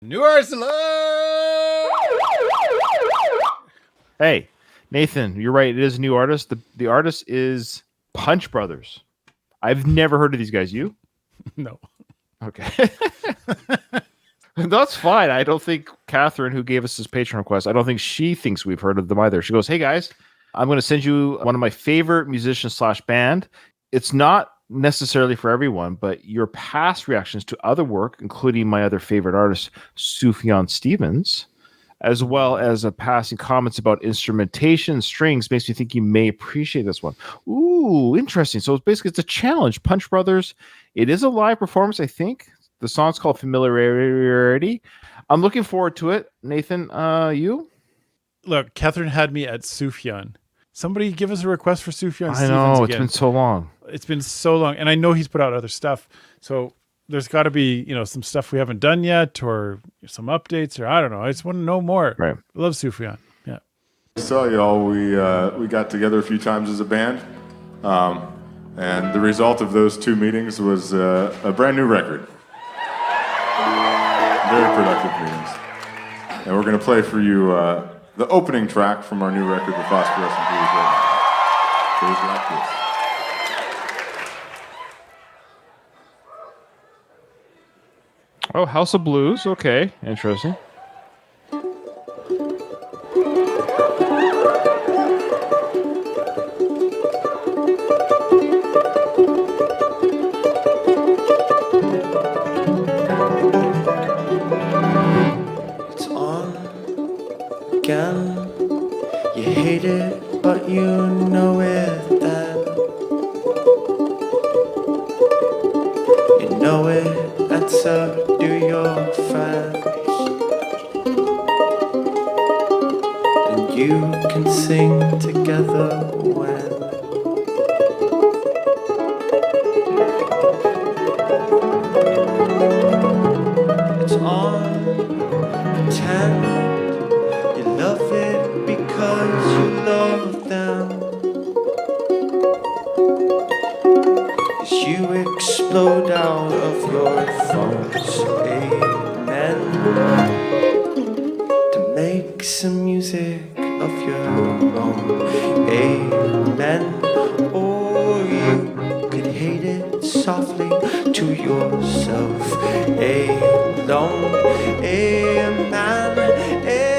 New Arsenal! Hey, Nathan, you're right. It is a new artist. The artist is Punch Brothers. I've never heard of these guys. You? No. Okay. That's fine. I don't think Catherine, who gave us this Patreon request, I don't think she thinks we've heard of them either. She goes, hey guys, I'm going to send you one of my favorite musicians / band. It's not necessarily for everyone, but your past reactions to other work, including my other favorite artist, Sufjan Stevens, as well as a passing comments about instrumentation, strings, makes me think you may appreciate this one. Ooh, interesting. So it's a challenge. Punch Brothers. It is a live performance, I think. The song's called Familiarity. I'm looking forward to it. Nathan, you? Look, Catherine had me at Sufjan. Somebody give us a request for Sufjan Stevens. I know, again. it's been so long. It's been so long. And I know he's put out other stuff. So there's got to be, some stuff we haven't done yet or some updates or I don't know. I just want to know more. Right. I love Sufjan. Yeah. I saw y'all, we got together a few times as a band. And the result of those 2 meetings was a brand new record. Very productive meetings. And we're going to play for you the opening track from our new record, The Phosphorescent Blues. Goes like this. Oh, House of Blues. Okay, interesting. It's on again. You hate it, but you know it then. You know it, and so do your friends. And you can sing together when it's on. Pretend you love it because you love them. As you explode out of your phones, amen. To make some music of your own, amen. Or you could hate it softly to yourself, alone, amen, amen.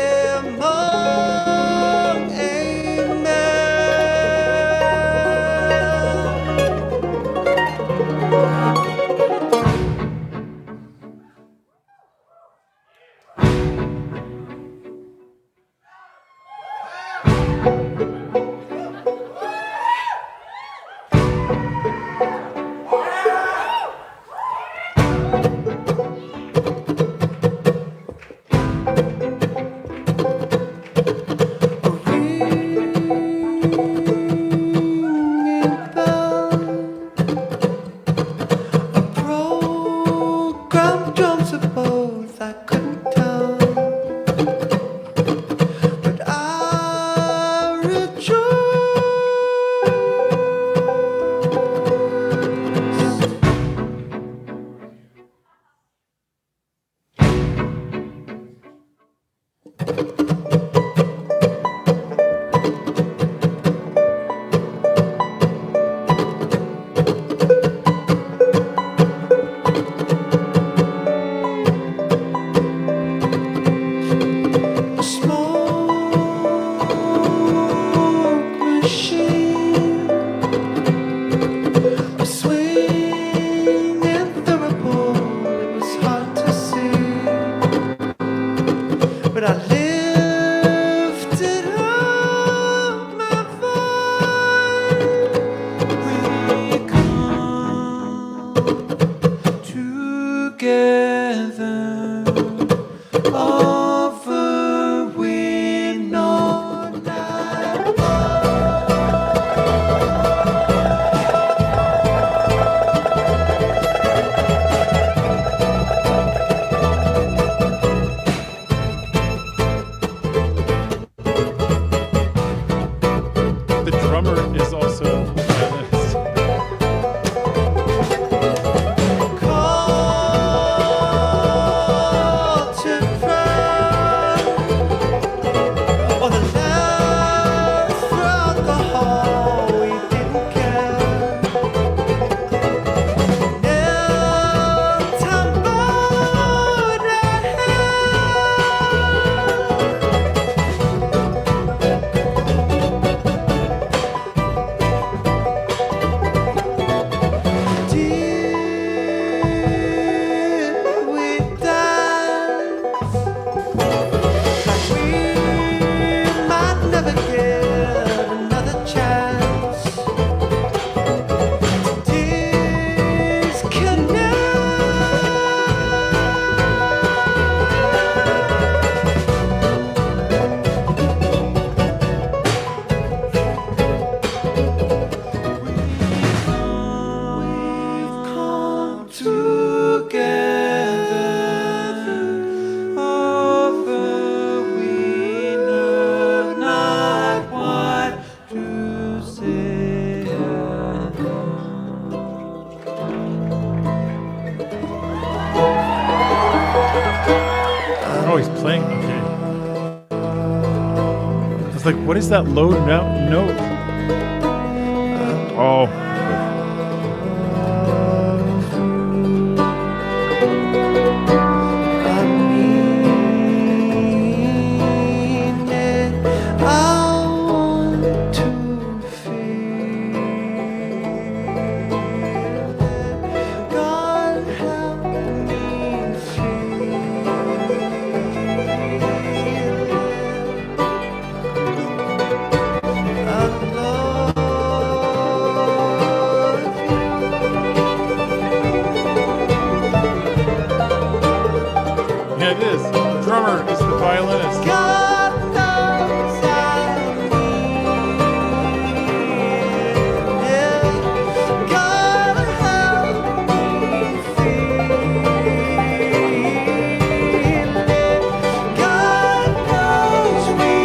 Oh, he's playing. Okay. I was like, what is that low note? Oh, I mean it. I want to feel it. God help me feel it. I love Yeah, it is. The drummer is the violinist. God knows I need it. God help me feel it. God knows we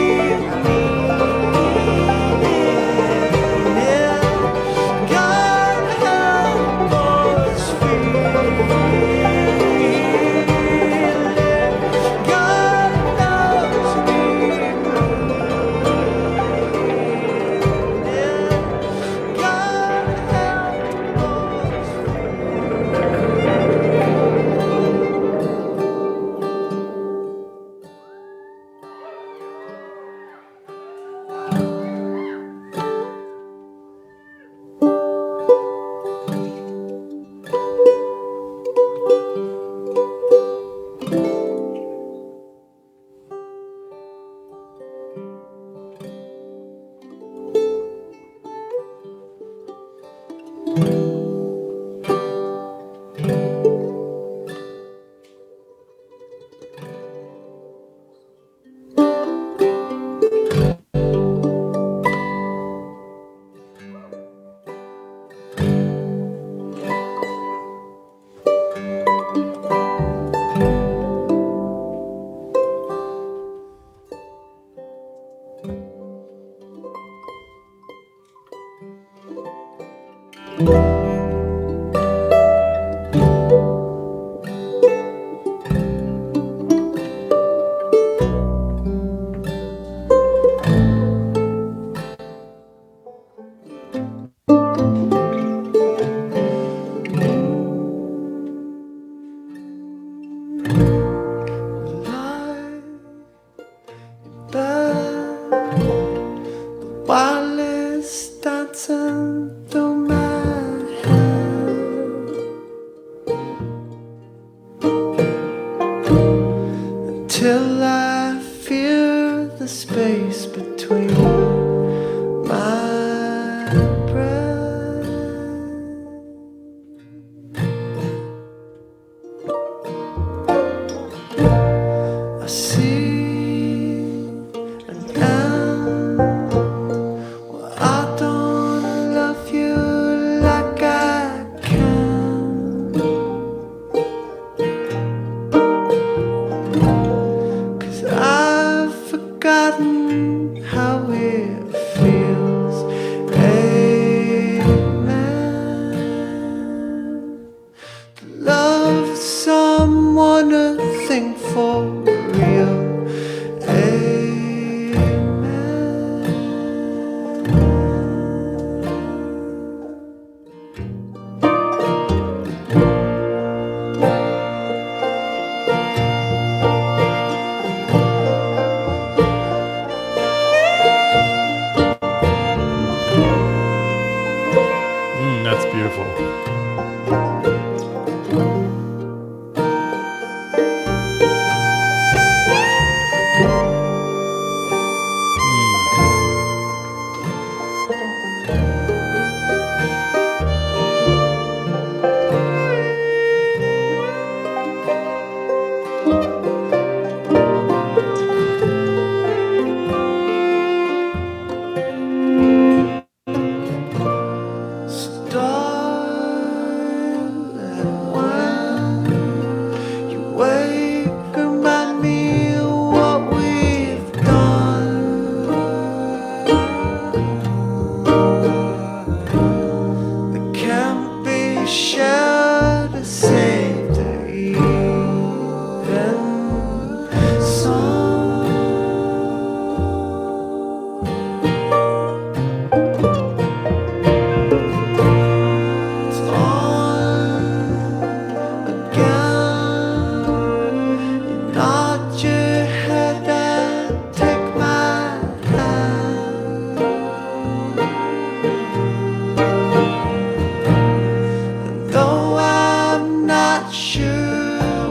need it. God help us feel it. God knows we need it. God wireless dancing through my head till I feel the space between my breath. I see an end. Well, I don't love you like I can, 'cause I've forgotten how it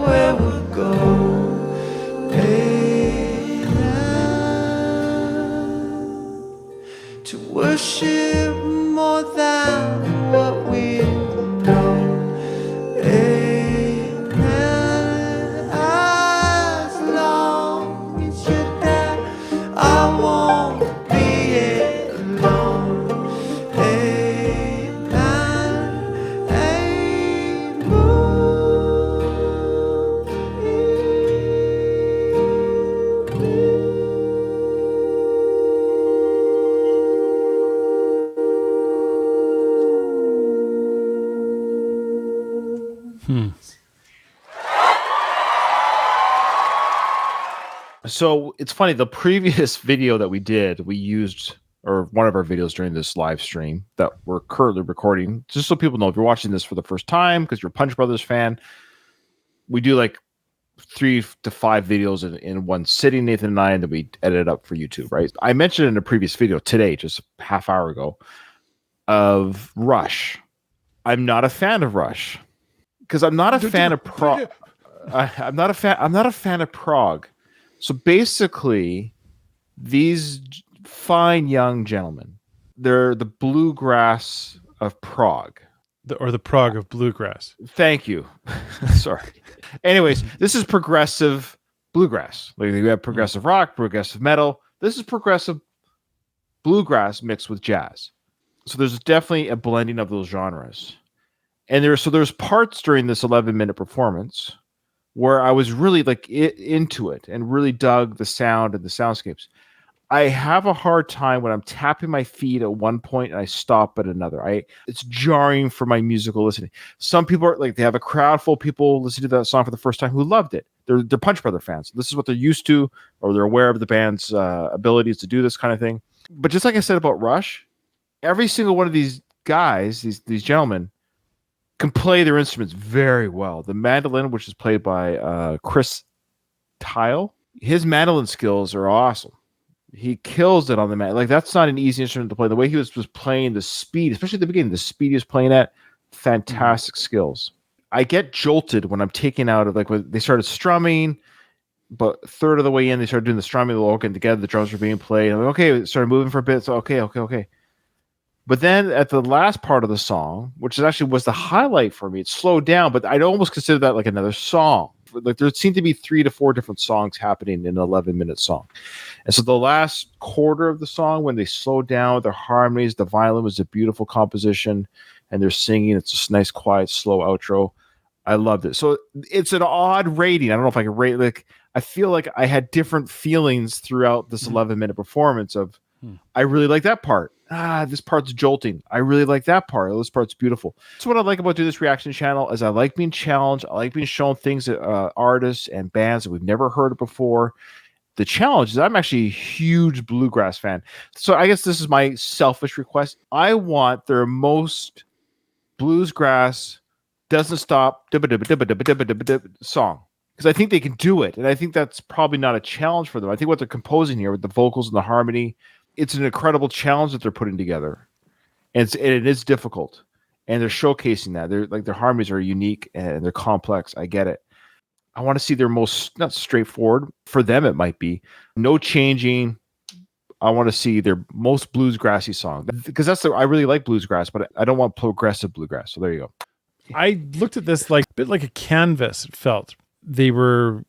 where we'll go. Hey, now, to worship more than what we know. Hey, now, as long as you're there, I won't be alone. Hey, man, hey, So it's funny. The previous video that we did, we used, or one of our videos during this live stream that we're currently recording, just so people know, if you're watching this for the first time because you're a Punch Brothers fan, we do like 3 to 5 videos in one sitting, Nathan and I, and then we edit it up for YouTube, right? I mentioned in a previous video today, just a half hour ago, of Rush. I'm not a fan of Rush because I'm not a fan of prog. I'm not a fan of prog. So basically, these fine young gentlemen, they're the bluegrass of prog. Or the prog of bluegrass. Thank you. Sorry. Anyways, this is progressive bluegrass. Like you have progressive rock, progressive metal. This is progressive bluegrass mixed with jazz. So there's definitely a blending of those genres. And there's parts during this 11-minute performance where I was really like into it and really dug the sound and the soundscapes. I have a hard time when I'm tapping my feet at one point and I stop at another. It's jarring for my musical listening. Some people are like, they have a crowd full of people listening to that song for the first time who loved it. They're Punch Brother fans. This is what they're used to, or they're aware of the band's abilities to do this kind of thing. But just like I said about Rush, every single one of these guys, these gentlemen, can play their instruments very well. The mandolin, which is played by Chris Tile, his mandolin skills are awesome. He kills it on the mandolin. Like, that's not an easy instrument to play. The way he was playing, the speed, especially at the beginning, the speed he was playing at, fantastic skills. I get jolted when I'm taken out of, like, when they started strumming, but a third of the way in, they started doing the strumming, they're all getting together, the drums were being played. I'm like, okay, it started moving for a bit. So, okay. But then at the last part of the song, which was the highlight for me, it slowed down, but I'd almost consider that like another song. Like there seemed to be 3 to 4 different songs happening in an 11-minute song. And so the last quarter of the song, when they slowed down with their harmonies, the violin was a beautiful composition, and they're singing. It's just nice, quiet, slow outro. I loved it. So it's an odd rating. I don't know if I can rate, like, I feel like I had different feelings throughout this 11-minute performance of, I really like that part. This part's jolting. I really like that part. This part's beautiful. That's what I like about doing this reaction channel is I like being challenged. I like being shown things that artists and bands that we've never heard of before. The challenge is I'm actually a huge bluegrass fan. So I guess this is my selfish request. I want their most bluesgrass doesn't stop song. Because I think they can do it. And I think that's probably not a challenge for them. I think what they're composing here with the vocals and the harmony, it's an incredible challenge that they're putting together. And it is difficult. And they're showcasing that. Their harmonies are unique and they're complex. I get it. I want to see their most, not straightforward, for them it might be, no changing. I want to see their most bluesgrassy song. Because I really like bluesgrass, but I don't want progressive bluegrass. So there you go. I looked at this like a bit like a canvas, it felt. They were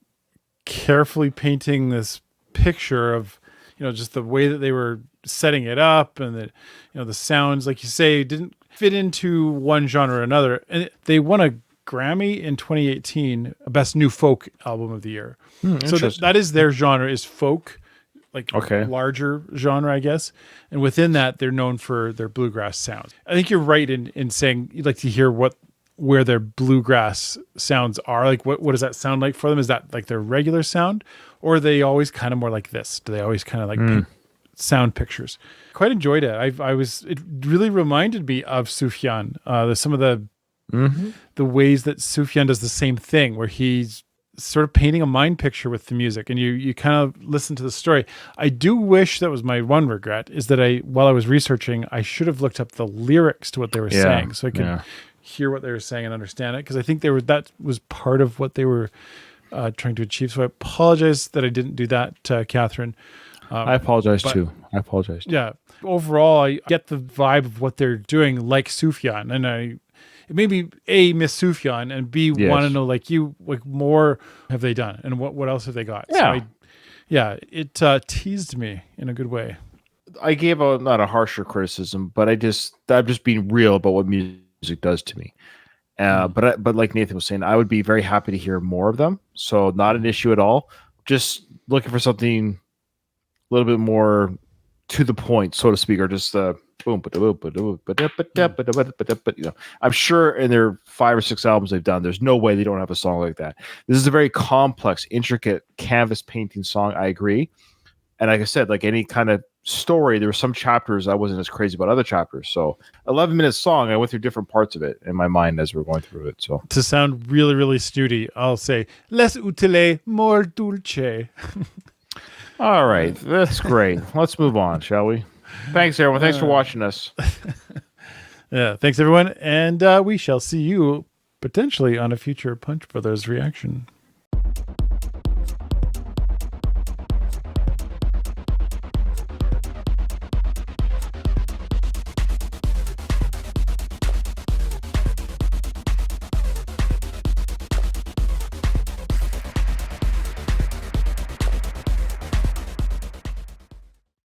carefully painting this picture of, just the way that they were setting it up, and that, the sounds, like you say, didn't fit into one genre or another. And they won a Grammy in 2018, Best New Folk Album of the Year. So that is their genre, is folk, like larger genre, I guess. And within that, they're known for their bluegrass sounds. I think you're right in saying you'd like to hear where their bluegrass sounds are. Like, what does that sound like for them? Is that like their regular sound, or are they always kind of more like this? Do they always kind of like paint sound pictures? Quite enjoyed it. It really reminded me of Sufjan. Some of the ways that Sufjan does the same thing, where he's sort of painting a mind picture with the music, and you kind of listen to the story. I do wish, that was my one regret, is that while I was researching, I should have looked up the lyrics to what they were saying, so I could hear what they were saying and understand it, because I think that was part of what they were trying to achieve. So I apologize that I didn't do that, Catherine. I apologize too. I apologize. Yeah. Overall, I get the vibe of what they're doing, like Sufjan, and it made me A, miss Sufjan, and B, want to know, like more have they done, and what else have they got? Yeah. So it teased me in a good way. I gave not a harsher criticism, but I'm just being real about what music does to me. But like Nathan was saying, I would be very happy to hear more of them. So not an issue at all. Just looking for something a little bit more to the point, so to speak, or just boom, I'm sure in their 5 or 6 albums they've done, there's no way they don't have a song like that. This is a very complex, intricate canvas painting song. I agree. And like I said, like any kind of story, there were some chapters I wasn't as crazy about other chapters. So 11-minute song, I went through different parts of it in my mind as we were going through it. So to sound really, really snooty, I'll say less utile, more dulce. All right, that's great. Let's move on, shall we? Thanks, everyone. Thanks for watching us. Yeah, thanks everyone, and we shall see you potentially on a future Punch Brothers reaction.